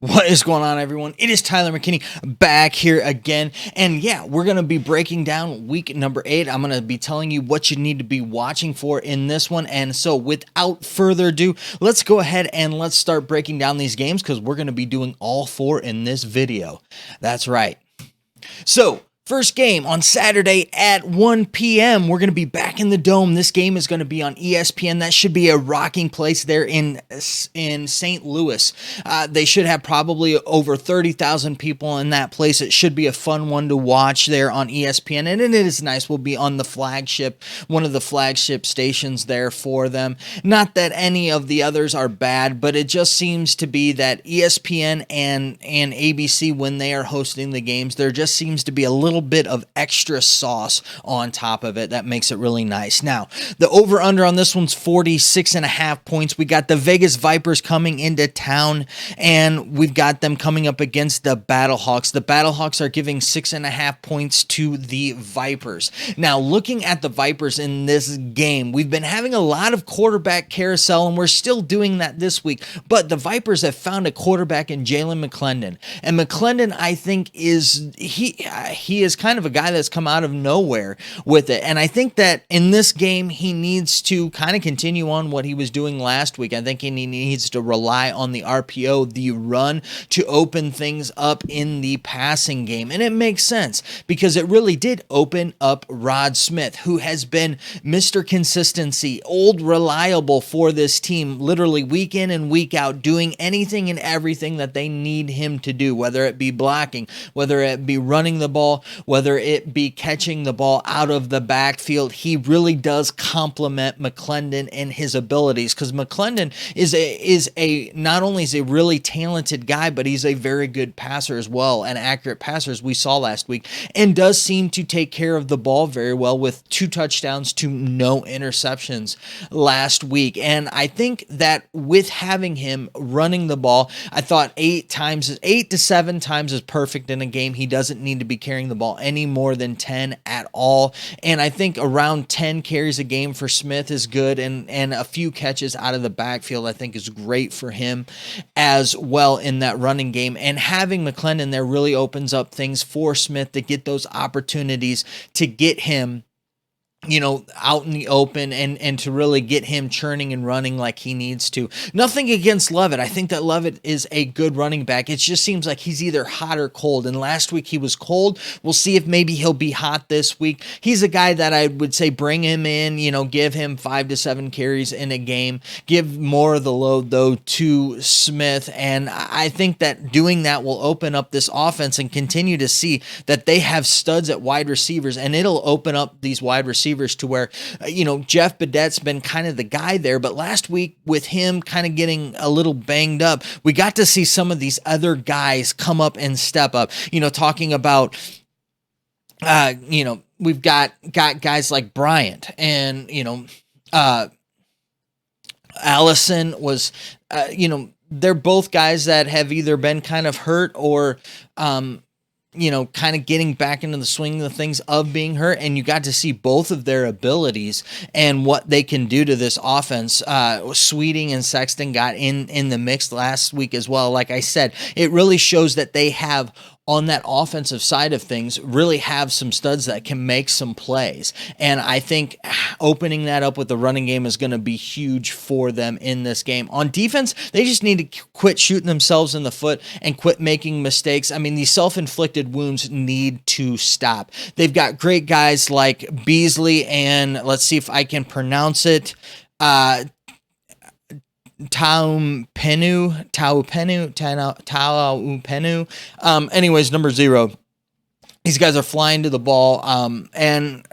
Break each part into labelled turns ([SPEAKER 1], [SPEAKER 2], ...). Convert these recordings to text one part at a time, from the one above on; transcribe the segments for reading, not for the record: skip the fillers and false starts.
[SPEAKER 1] What is going on, everyone? It is Tyler McKinney back here again. And yeah, we're going to be breaking down week number 8. I'm going to be telling you what you need to be watching for in this one. And so without further ado, let's go ahead and let's start breaking down these games because we're going to be doing all 4 in this video. That's right. So, first game on Saturday at 1 p.m. We're going to be back in the Dome. This game is going to be on ESPN. That should be a rocking place there in St. Louis. They should have probably over 30,000 people in that place. It should be a fun one to watch there on ESPN, and it is nice. We'll be on the flagship, one of the flagship stations there for them. Not that any of the others are bad, but it just seems to be that ESPN and ABC, when they are hosting the games, there just seems to be a little bit of extra sauce on top of it that makes it really nice. Now, the over-under on this one's 46.5 points. We got the Vegas Vipers coming into town, and we've got them coming up against the Battlehawks. The Battlehawks are giving 6.5 points to the Vipers. Now, looking at the Vipers in this game, we've been having a lot of quarterback carousel, and we're still doing that this week, but the Vipers have found a quarterback in Jalen McClendon, and McClendon, I think, he is kind of a guy that's come out of nowhere with it. And I think that in this game, he needs to kind of continue on what he was doing last week. I think he needs to rely on the RPO, the run, to open things up in the passing game. And it makes sense because it really did open up Rod Smith, who has been Mr. Consistency, old reliable for this team, literally week in and week out, doing anything and everything that they need him to do, whether it be blocking, whether it be running the ball, whether it be catching the ball out of the backfield. He really does complement McClendon and his abilities, because McClendon is a not only is a really talented guy, but he's a very good passer as well, an accurate passer, as we saw last week, and does seem to take care of the ball very well with 2 touchdowns to no interceptions last week. And I think that with having him running the ball, I thought 8 to 7 times is perfect in a game. He doesn't need to be carrying the ball any more than 10 at all. And I think around 10 carries a game for Smith is good, and a few catches out of the backfield I think is great for him as well in that running game. And having McClendon there really opens up things for Smith to get those opportunities to get him, out in the open and to really get him churning and running like he needs to. Nothing against Levitt. I think that Levitt is a good running back. It just seems like he's either hot or cold. And last week he was cold. We'll see if maybe he'll be hot this week. He's a guy that I would say bring him in, give him 5 to 7 carries in a game. Give more of the load, though, to Smith. And I think that doing that will open up this offense and continue to see that they have studs at wide receivers. And it'll open up these wide receivers to where, Jeff Badette's been kind of the guy there, but last week with him kind of getting a little banged up, we got to see some of these other guys come up and step up, talking about, we've got guys like Bryant and, Allison was, they're both guys that have either been kind of hurt or, kind of getting back into the swing of things of being hurt, and you got to see both of their abilities and what they can do to this offense. Sweeting and Sexton got in the mix last week as well. Like I said, it really shows that they have, on that offensive side of things, really have some studs that can make some plays. And I think opening that up with the running game is going to be huge for them in this game. On defense, they just need to quit shooting themselves in the foot and quit making mistakes. I mean, these self-inflicted wounds need to stop. They've got great guys like Beasley and, let's see if I can pronounce it, Taupenu. Anyways, number 0. These guys are flying to the ball, and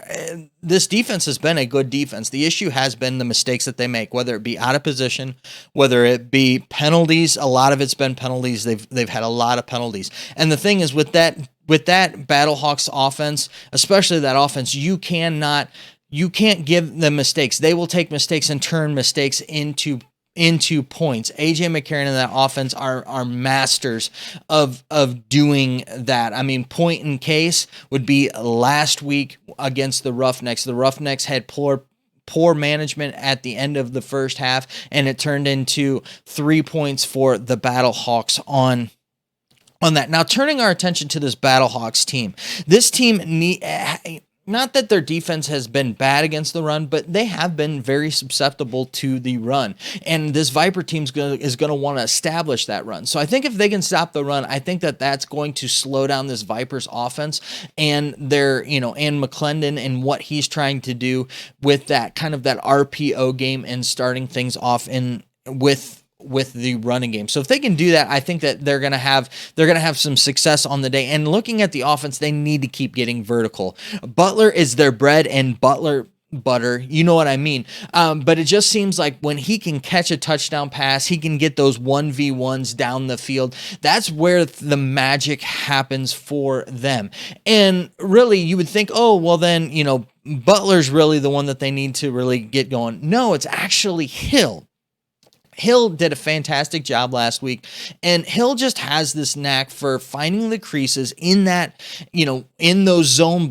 [SPEAKER 1] this defense has been a good defense. The issue has been the mistakes that they make, whether it be out of position, whether it be penalties. A lot of it's been penalties. They've had a lot of penalties. And the thing is, with that Battlehawks offense, especially that offense, you can't give them mistakes. They will take mistakes and turn mistakes into points. AJ McCarron and that offense are masters of doing that. I mean, point in case would be last week against the Roughnecks. The Roughnecks had poor management at the end of the first half, and it turned into 3 points for the Battlehawks on on that. Now, turning our attention to this Battlehawks team. This team not that their defense has been bad against the run, but they have been very susceptible to the run. And this Viper team is going to want to establish that run. So I think if they can stop the run, I think that that's going to slow down this Vipers offense and and McClendon and what he's trying to do with that kind of that RPO game and starting things off with the running game. So if they can do that, I think that they're going to have some success on the day. And looking at the offense, they need to keep getting vertical. Butler is their bread and butter, you know what I mean? But it just seems like when he can catch a touchdown pass, he can get those 1v1s down the field. That's where the magic happens for them. And really, you would think, oh, well then, Butler's really the one that they need to really get going. No, it's actually Hill. Hill did a fantastic job last week, and Hill just has this knack for finding the creases in that, in those zone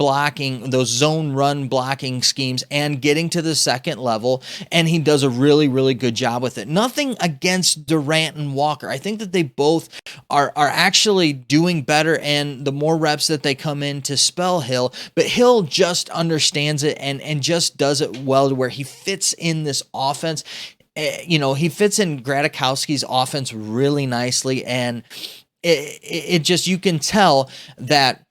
[SPEAKER 1] run blocking schemes and getting to the second level, and he does a really, really good job with it. Nothing against Durant and Walker. I think that they both are actually doing better, and the more reps that they come in to spell Hill, but Hill just understands it and just does it well to where he fits in this offense. He fits in Gradikowski's offense really nicely, and it just, you can tell that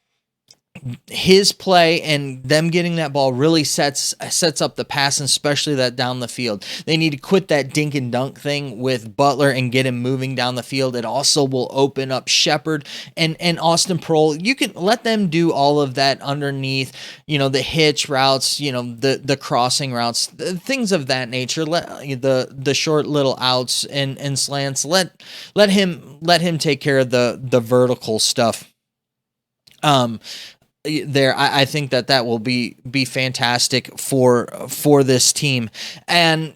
[SPEAKER 1] his play and them getting that ball really sets up the pass, and especially that down the field. They need to quit that dink and dunk thing with Butler and get him moving down the field. It also will open up Shepard and Austin Prohl. You can let them do all of that underneath, the hitch routes, the crossing routes, things of that nature. Let the short little outs and slants. Let him take care of the vertical stuff. I think that will be fantastic for this team. And,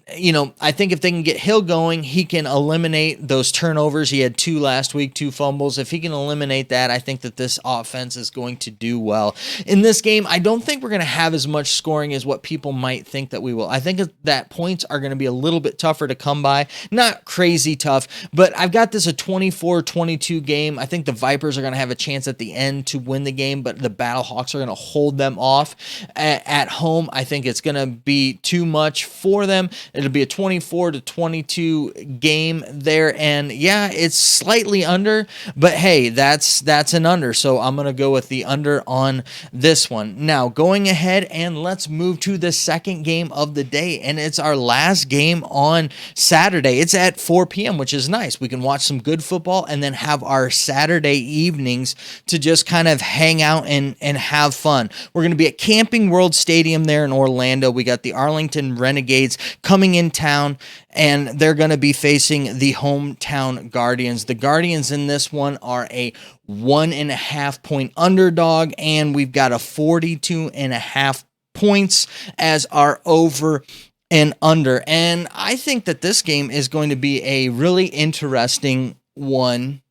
[SPEAKER 1] I think if they can get Hill going, he can eliminate those turnovers. He had 2 last week, 2 fumbles. If he can eliminate that, I think that this offense is going to do well. In this game, I don't think we're going to have as much scoring as what people might think that we will. I think that points are going to be a little bit tougher to come by. Not crazy tough, but I've got this a 24-22 game. I think the Vipers are going to have a chance at the end to win the game, but the Battlehawks are going to hold them off at home. I think it's going to be too much for them. It'll be a 24-22 game there, and yeah, it's slightly under, but hey, that's an under, so I'm going to go with the under on this one. Now, going ahead, and let's move to the second game of the day, and it's our last game on Saturday. It's at 4 p.m., which is nice. We can watch some good football and then have our Saturday evenings to just kind of hang out and have fun. We're going to be at Camping World Stadium there in Orlando. We got the Arlington Renegades coming in town, and they're going to be facing the hometown Guardians. The Guardians in this one are a 1.5 point underdog, and we've got a 42.5 points as our over and under. And I think that this game is going to be a really interesting one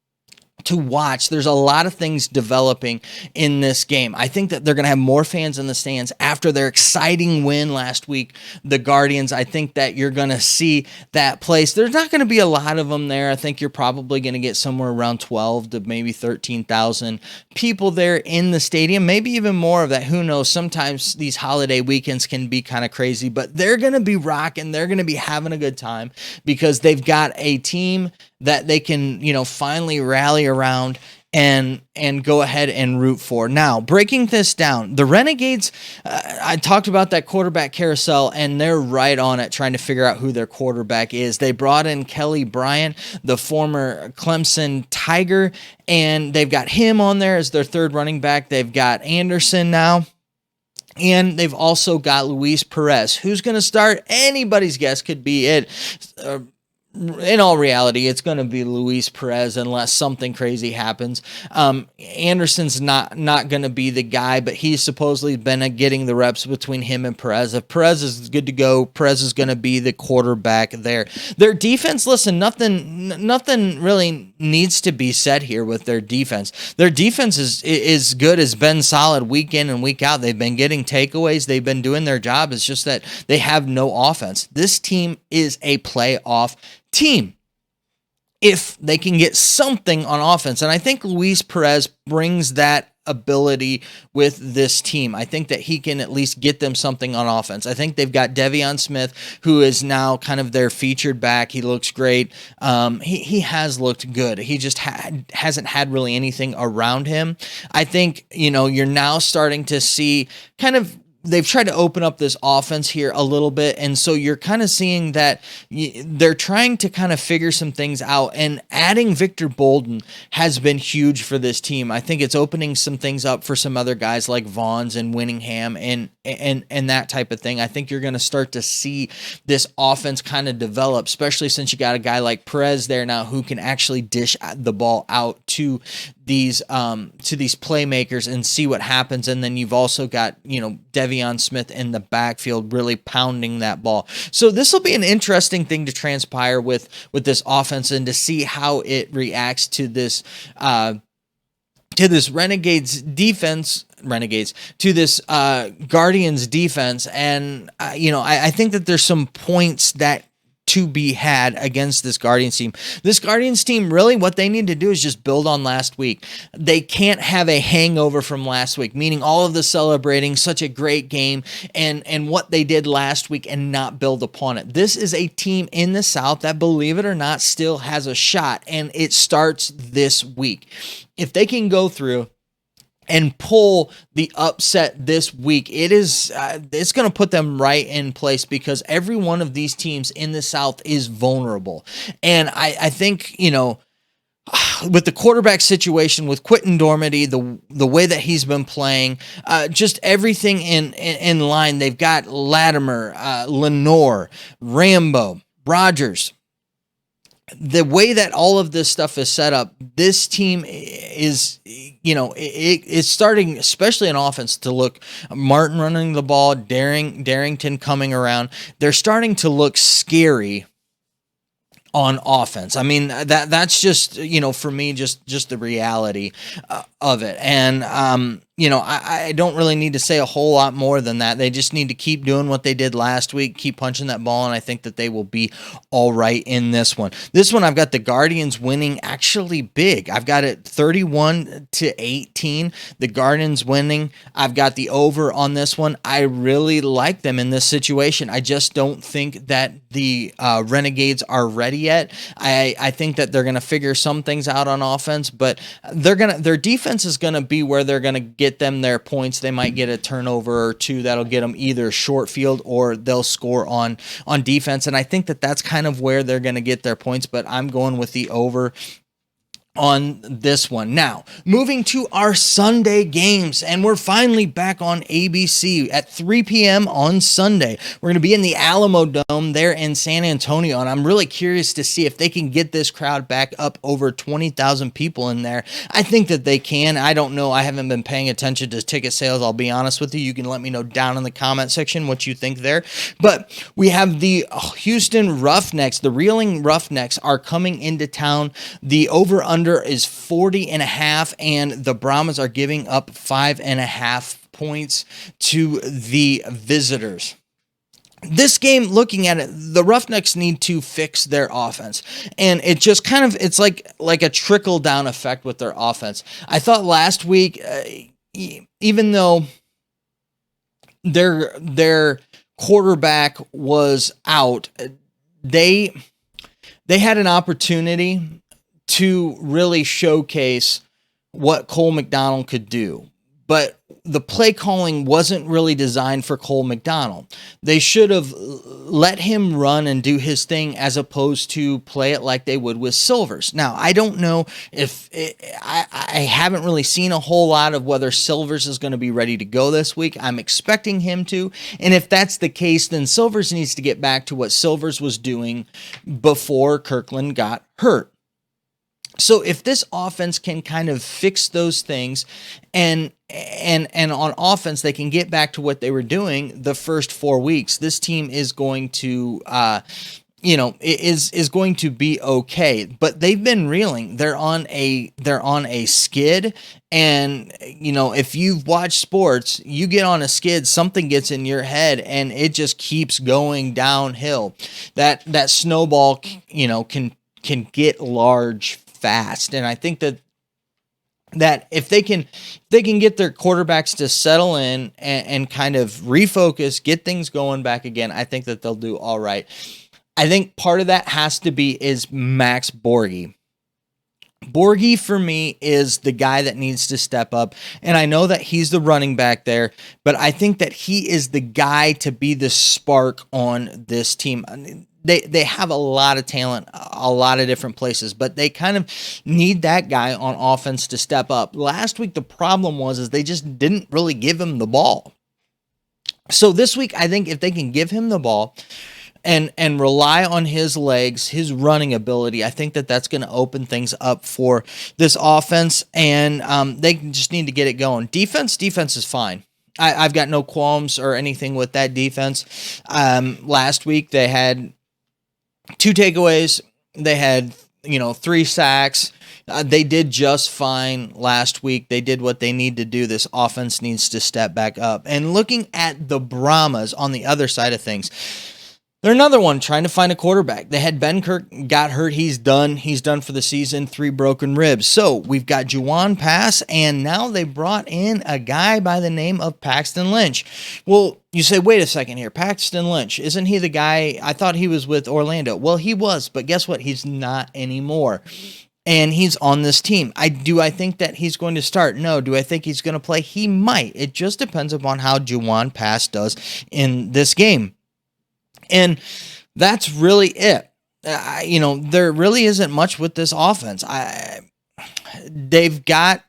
[SPEAKER 1] to watch. There's a lot of things developing in this game. I think that they're going to have more fans in the stands after their exciting win last week, the Guardians. I think that you're going to see that place. There's not going to be a lot of them there. I think you're probably going to get somewhere around 12 to maybe 13,000 people there in the stadium, maybe even more of that. Who knows? Sometimes these holiday weekends can be kind of crazy, but they're going to be rocking. They're going to be having a good time because they've got a team that they can, finally rally around and go ahead and root for. Now, breaking this down, the Renegades, I talked about that quarterback carousel, and they're right on it trying to figure out who their quarterback is. They brought in Kelly Bryant, the former Clemson Tiger, and they've got him on there as their third running back. They've got Anderson now. And they've also got Luis Perez. Who's going to start? Anybody's guess could be it. In all reality, it's going to be Luis Perez unless something crazy happens. Anderson's not going to be the guy, but he's supposedly been getting the reps between him and Perez. If Perez is good to go, Perez is going to be the quarterback there. Their defense, listen, nothing really needs to be said here with their defense. Their defense is good, has been solid week in and week out. They've been getting takeaways. They've been doing their job. It's just that they have no offense. This team is a playoff team. if they can get something on offense. And I think Luis Perez brings that ability with this team. I think that he can at least get them something on offense. I think they've got Devion Smith, who is now kind of their featured back. He looks great. He has looked good. He just hasn't had really anything around him. I think, you're now starting to see kind of, they've tried to open up this offense here a little bit, and so you're kind of seeing that they're trying to kind of figure some things out, and adding Victor Bolden has been huge for this team. I think it's opening some things up for some other guys like Vaughns and Winningham and that type of thing. I think you're going to start to see this offense kind of develop, especially since you got a guy like Perez there now who can actually dish the ball out to these playmakers and see what happens. And then you've also got, Devion Smith in the backfield really pounding that ball. So this will be an interesting thing to transpire with this offense, and to see how it reacts to this Guardians defense. And I think that there's some points that to be had against this Guardians team. This Guardians team, really what they need to do is just build on last week. They can't have a hangover from last week, meaning all of the celebrating such a great game and what they did last week and not build upon it. This is a team in the South that, believe it or not, still has a shot, and it starts this week. If they can go through and pull the upset this week, it's going to put them right in place, because every one of these teams in the South is vulnerable. And I think, with the quarterback situation, with Quentin Dormady, the way that he's been playing, just everything in line. They've got Latimer, Lenore, Rambo, Rogers. The way that all of this stuff is set up, this team is, it's starting, especially in offense, to look, Martin running the ball, Darrington coming around. They're starting to look scary on offense. I mean, that's just, for me, just the reality of it. And, I don't really need to say a whole lot more than that. They just need to keep doing what they did last week, keep punching that ball, and I think that they will be all right in this one. This one, I've got the Guardians winning actually big. I've got it 31-18. The Guardians winning. I've got the over on this one. I really like them in this situation. I just don't think that the Renegades are ready yet. I think that they're going to figure some things out on offense, but their defense is going to be where they're going to get them their points. They might get a turnover or two that'll get them either short field or they'll score on defense. And I think that that's kind of where they're going to get their points, but I'm going with the over on this one. Now, moving to our Sunday games, and we're finally back on ABC at 3 p.m. on Sunday. We're going to be in the Alamo Dome there in San Antonio, and I'm really curious to see if they can get this crowd back up over 20,000 people in there. I think that they can. I don't know. I haven't been paying attention to ticket sales. I'll be honest with you. You can let me know down in the comment section what you think there. But we have the Houston Roughnecks. The Reeling Roughnecks are coming into town. The over-under is 40.5, and the Brahmas are giving up 5.5 points to the visitors. This game, looking at it, the Roughnecks need to fix their offense, and it just kind of, it's like a trickle down effect with their offense. I thought last week, even though their quarterback was out, they had an opportunity to really showcase what Cole McDonald could do. But the play calling wasn't really designed for Cole McDonald. They should have let him run and do his thing as opposed to play it like they would with Silvers. Now, I don't know if I haven't really seen a whole lot of whether Silvers is going to be ready to go this week. I'm expecting him to. And if that's the case, then Silvers needs to get back to what Silvers was doing before Kirkland got hurt. So if this offense can kind of fix those things and on offense they can get back to what they were doing the first 4 weeks, this team is going to is going to be okay. But they've been reeling. They're on a skid, and if you've watched sports, you get on a skid, something gets in your head and it just keeps going downhill. That snowball, can can get large fast. And I think that if they can get their quarterbacks to settle in and kind of refocus, get things going back again, I think that they'll do all right. I think part of that has to be is Max Borghi. Borghi, for me, is the guy that needs to step up. And I know that he's the running back there, but I think that he is the guy to be the spark on this team. They have a lot of talent, a lot of different places, but they kind of need that guy on offense to step up. Last week, the problem is they just didn't really give him the ball. So this week, I think if they can give him the ball and rely on his legs, his running ability, I think that that's going to open things up for this offense, and they just need to get it going. Defense is fine. I've got no qualms or anything with that defense. Last week they had 2 takeaways. They had 3 sacks. They did just fine last week. They did what they need to do. This offense needs to step back up. And looking at the Brahmas on the other side of things, they're another one trying to find a quarterback. They had Ben Kirk got hurt. He's done. He's done for the season, 3 broken ribs. So we've got Juwan Pass, and now they brought in a guy by the name of Paxton Lynch. Well, you say, wait a second here. Paxton Lynch, isn't he the guy? I thought he was with Orlando. Well, he was, but guess what? He's not anymore. And he's on this team. I think that he's going to start? No. Do I think he's going to play? He might. It just depends upon how Juwan Pass does in this game. And that's really it. There really isn't much with this offense. They've got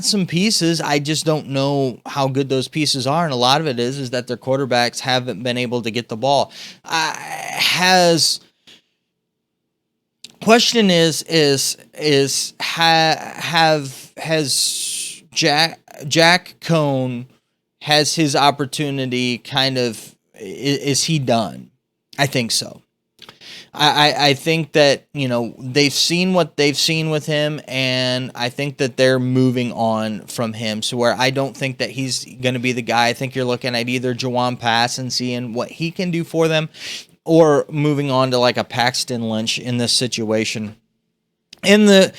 [SPEAKER 1] some pieces. I just don't know how good those pieces are, and a lot of it is that their quarterbacks haven't been able to get the ball. Question is has Jack Cohn, has his opportunity is he done? I think so. I think that, they've seen what they've seen with him, and I think that they're moving on from him. So where I don't think that he's going to be the guy. I think you're looking at either Juwan Pass and seeing what he can do for them, or moving on to like a Paxton Lynch in this situation. And the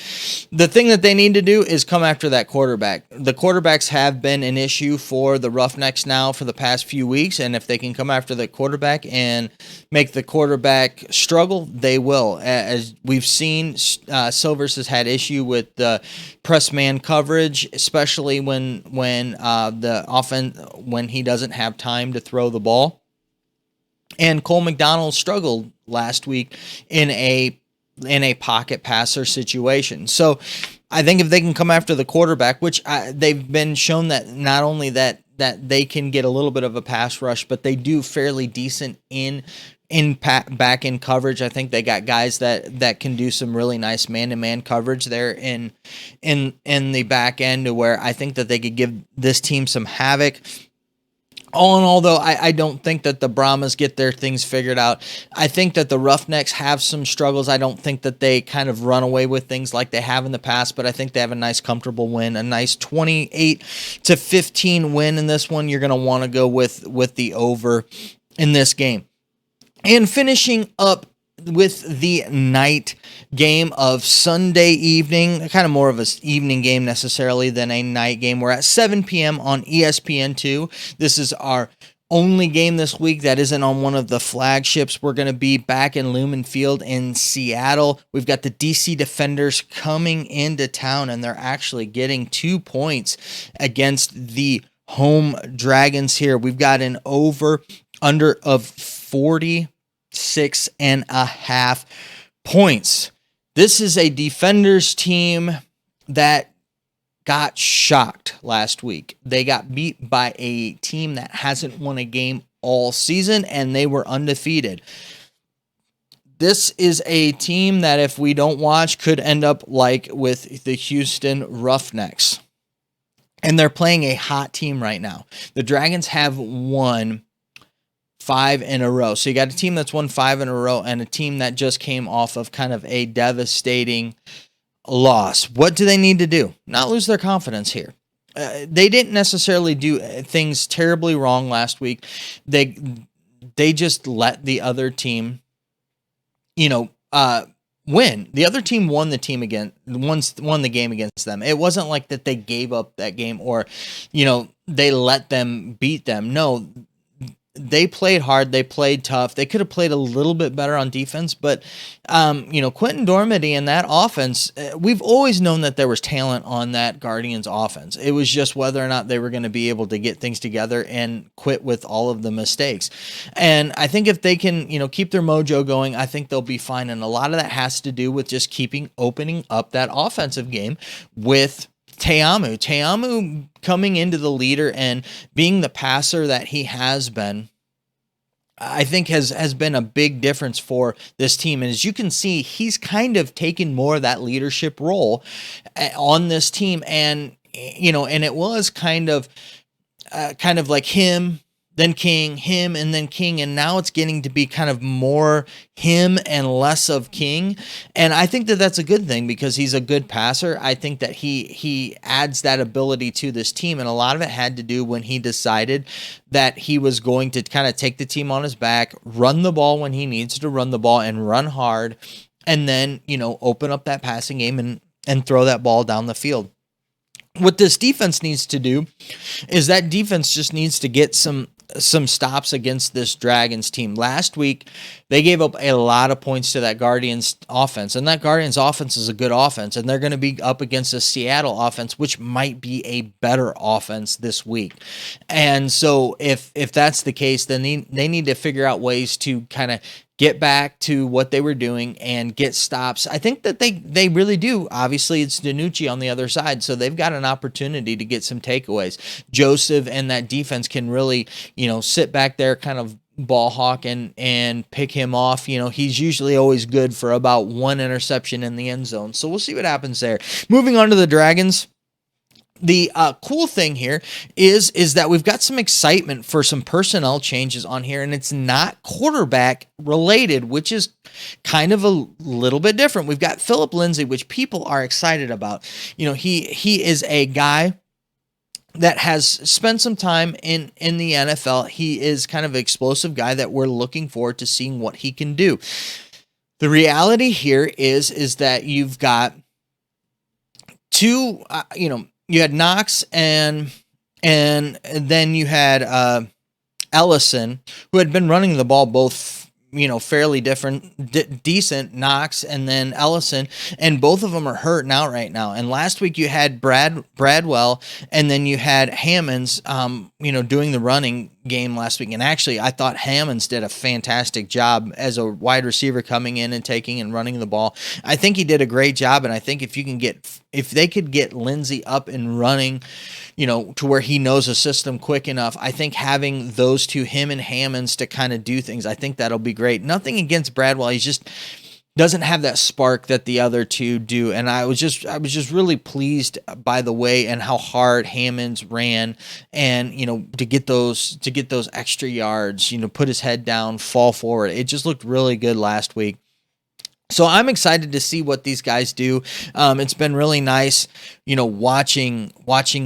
[SPEAKER 1] thing that they need to do is come after that quarterback. The quarterbacks have been an issue for the Roughnecks now for the past few weeks, and if they can come after the quarterback and make the quarterback struggle, they will. As we've seen, Silvers has had issue with the press man coverage, especially when the offense, when he doesn't have time to throw the ball. And Cole McDonald struggled last week in a pocket passer situation. So I think if they can come after the quarterback, which they've been shown that not only that they can get a little bit of a pass rush, but they do fairly decent back in coverage. I think they got guys that can do some really nice man-to-man coverage there in the back end, to where I think that they could give this team some havoc. All in all, though, I don't think that the Brahmas get their things figured out. I think that the Roughnecks have some struggles. I don't think that they kind of run away with things like they have in the past, but I think they have a nice, comfortable win, a nice 28-15 win in this one. You're going to want to go with the over in this game. And finishing up with the night game of Sunday evening, kind of more of an evening game necessarily than a night game. We're at 7 p.m. on ESPN2. This is our only game this week that isn't on one of the flagships. We're going to be back in Lumen Field in Seattle. We've got the DC Defenders coming into town, and they're actually getting 2 points against the home Dragons here. We've got an over-under of 46.5 points. This is a Defenders team that got shocked last week. They got beat by a team that hasn't won a game all season, and they were undefeated. This is a team that, if we don't watch, could end up like with the Houston Roughnecks. And they're playing a hot team right now. The Dragons have won 5 in a row. So you got a team that's won 5 in a row and a team that just came off of kind of a devastating loss. What do they need to do? Not lose their confidence here. They didn't necessarily do things terribly wrong last week. they just let the other team, you know, win. The other team won the game against them. It wasn't like that they gave up that game or, they let them beat them. No, they played hard. They played tough. They could have played a little bit better on defense, but, Quentin Dormady and that offense, we've always known that there was talent on that Guardians offense. It was just whether or not they were going to be able to get things together and quit with all of the mistakes. And I think if they can, keep their mojo going, I think they'll be fine. And a lot of that has to do with just opening up that offensive game with Te'amu coming into the leader and being the passer that he has been, I think has been a big difference for this team. And as you can see, he's kind of taken more of that leadership role on this team. And, and it was kind of like him, then King, him, and then King. And now it's getting to be kind of more him and less of King. And I think that that's a good thing because he's a good passer. I think that he adds that ability to this team. And a lot of it had to do when he decided that he was going to kind of take the team on his back, run the ball when he needs to run the ball and run hard. And then, open up that passing game and throw that ball down the field. What this defense needs to do is that defense just needs to get some stops against this Dragons team. Last week, they gave up a lot of points to that Guardians offense, and that Guardians offense is a good offense, and they're going to be up against a Seattle offense, which might be a better offense this week. And so if that's the case, then they need to figure out ways to kind of get back to what they were doing and get stops. I think that they really do. Obviously, it's DiNucci on the other side, so they've got an opportunity to get some takeaways. Joseph and that defense can really, sit back there, kind of ball hawk and pick him off. He's usually always good for about one interception in the end zone. So we'll see what happens there. Moving on to the Dragons. The cool thing here is that we've got some excitement for some personnel changes on here, and it's not quarterback related, which is kind of a little bit different. We've got Philip Lindsay, which people are excited about. He is a guy that has spent some time in the NFL. He is kind of an explosive guy that we're looking forward to seeing what he can do. The reality here is that you've got two, you had Knox and then you had Ellison, who had been running the ball both, fairly decent, Knox and then Ellison, and both of them are hurting out right now. And last week you had Bradwell, and then you had Hammonds, doing the running game last week. And actually, I thought Hammonds did a fantastic job as a wide receiver coming in and taking and running the ball. I think he did a great job, and I think if they could get Lindsay up and running, to where he knows a system quick enough, I think having those two, him and Hammonds, to kind of do things, I think that'll be great. Nothing against Bradwell. He just doesn't have that spark that the other two do. And I was just really pleased by the way and how hard Hammonds ran, and, to get those extra yards, put his head down, fall forward. It just looked really good last week. So I'm excited to see what these guys do. It's been really nice, watching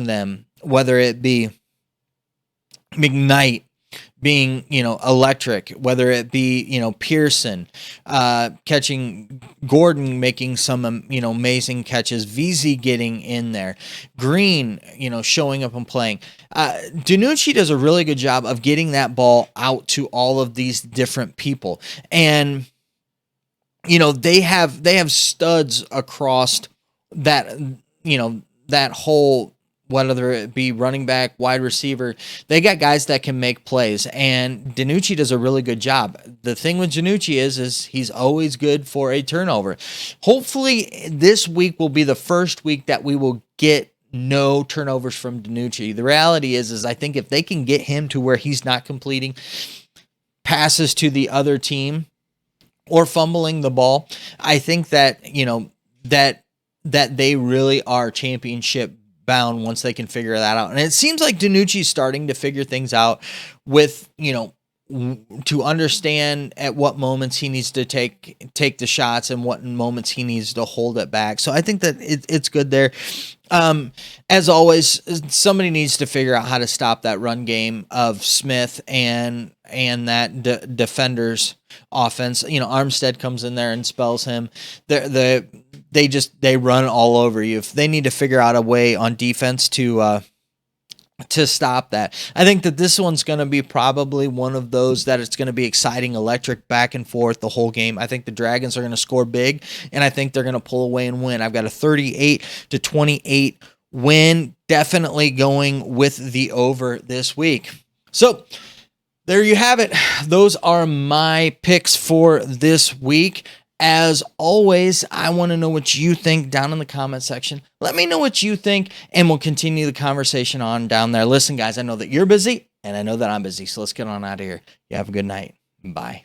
[SPEAKER 1] them, whether it be McKnight being, electric, whether it be, Pearson, catching Gordon, making some, amazing catches, VZ getting in there, Green, showing up and playing. DiNucci does a really good job of getting that ball out to all of these different people. And, they have studs across that, that whole, whether it be running back, wide receiver. They got guys that can make plays, and DiNucci does a really good job. The thing with DiNucci is he's always good for a turnover. Hopefully this week will be the first week that we will get no turnovers from DiNucci. The reality is I think if they can get him to where he's not completing passes to the other team or fumbling the ball, I think that, that they really are championship bound once they can figure that out. And it seems like DiNucci's starting to figure things out with, to understand at what moments he needs to take the shots and what moments he needs to hold it back. So I think that it's good there. As always, somebody needs to figure out how to stop that run game of Smith and that defender's offense. Armstead comes in there and spells him. They run all over you. If they need to figure out a way on defense to stop that. I think that this one's going to be probably one of those that it's going to be exciting, electric, back and forth the whole game. I think the Dragons are going to score big, and I think they're going to pull away and win. I've got a 38-28 win, definitely going with the over this week. So there you have it. Those are my picks for this week. As always, I want to know what you think down in the comment section. Let me know what you think, and we'll continue the conversation on down there. Listen, guys, I know that you're busy, and I know that I'm busy, so let's get on out of here. You have a good night. Bye.